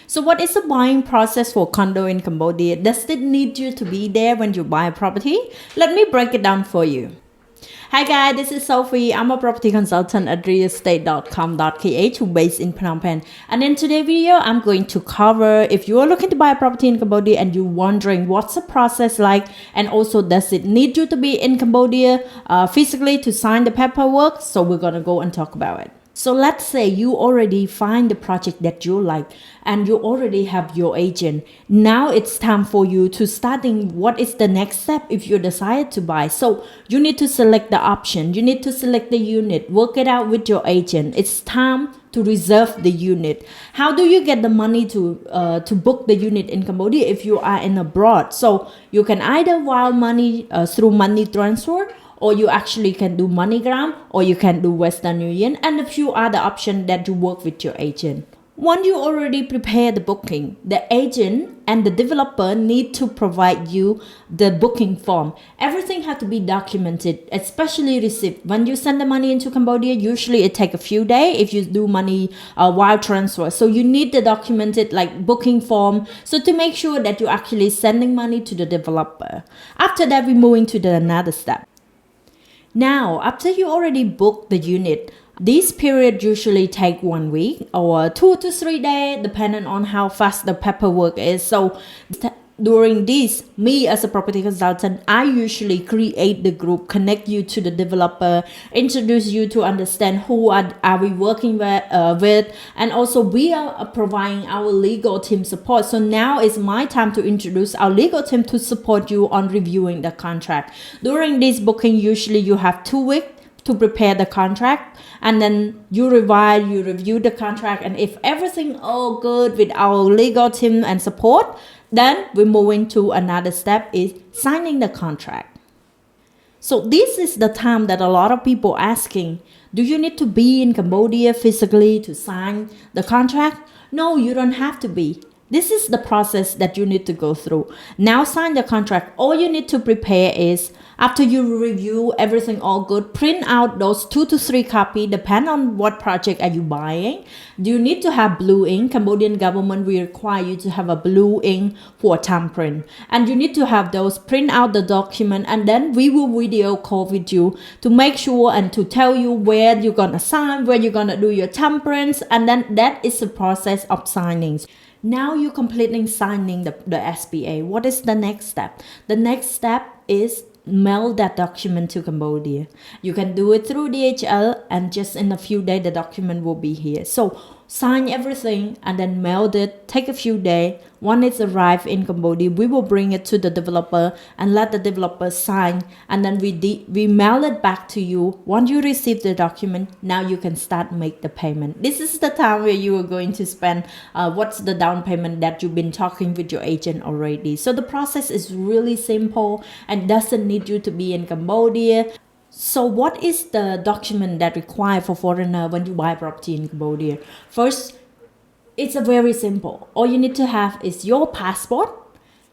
So what is the buying process for condo in Cambodia? Does it need you to be there when you buy a property? Let me break it down for you. Hi guys, this is Sophie. I'm a property consultant at realestate.com.kh based in Phnom Penh. And in today's video, I'm going to cover if you are looking to buy a property in Cambodia and you're wondering what's the process like, and also does it need you to be in Cambodia physically to sign the paperwork? So we're gonna go and talk about it. So let's say you already find the project that you like and you already have your agent. Now it's time for you to starting what is the next step if you decide to buy. So you need to select the option, you need to select the unit, work it out with your agent. It's time to reserve the unit. How do you get the money to book the unit in Cambodia if you are in abroad? So you can either wire money through money transfer, or you actually can do MoneyGram, or you can do Western Union, and a few other options that you work with your agent. Once you already prepare the booking, the agent and the developer need to provide you the booking form. Everything has to be documented, especially receipt. When you send the money into Cambodia, usually it takes a few days if you do money wire transfer. So you need the documented like booking form, so to make sure that you're actually sending money to the developer. After that, we're moving to the another step. Now, after you already booked the unit, this period usually take 1 week or 2 to 3 days, depending on how fast the paperwork is. So during this, me as a property consultant, I usually create the group, connect you to the developer, introduce you to understand who are we working with, and also we are providing our legal team support. So now is my time to introduce our legal team to support you on reviewing the contract. During this booking, usually you have 2 weeks to prepare the contract, and then you revise, you review the contract, and if everything all good with our legal team and support, then we're moving to another step, is signing the contract. So this is the time that a lot of people asking, do you need to be in Cambodia physically to sign the contract? No, you don't have to be. This is the process that you need to go through. Now sign the contract. All you need to prepare is, after you review everything all good, print out those 2 to 3 copies, depend on what project are you buying. Do you need to have blue ink? Cambodian government will require you to have a blue ink for thumbprint. And you need to have those, print out the document, and then we will video call with you to make sure and to tell you where you're gonna sign, where you're gonna do your thumbprints, and then that is the process of signing. Now you're completing signing the SPA. What is the next step? The next step is mail that document to Cambodia. You can do it through DHL, and just in a few days the document will be here. So sign everything and then mail it. Take a few days. When it's arrived in Cambodia, we will bring it to the developer and let the developer sign, and then we mail it back to you. Once you receive the document, now you can start make the payment. This is the time where you are going to spend what's the down payment that you've been talking with your agent already. So the process is really simple and doesn't need you to be in Cambodia. So what is the document that required for foreigner when you buy property in Cambodia? First, it's a very simple. All you need to have is your passport,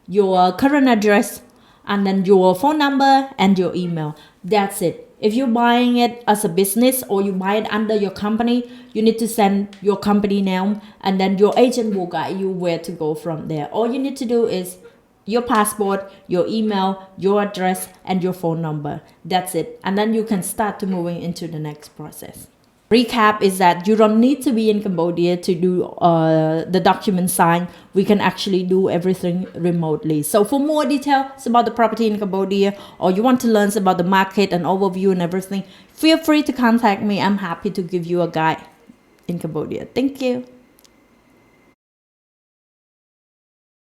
your current address, and then your phone number and your email. That's it. If you're buying it as a business or you buy it under your company, you need to send your company name, and then your agent will guide you where to go from there. All you need to do is your passport, your email, your address, and your phone number. That's it. And then you can start to moving into the next process. Recap is that you don't need to be in Cambodia to do the document sign. We can actually do everything remotely. So for more details about the property in Cambodia, or you want to learn about the market and overview and everything, feel free to contact me. I'm happy to give you a guide in Cambodia. Thank you.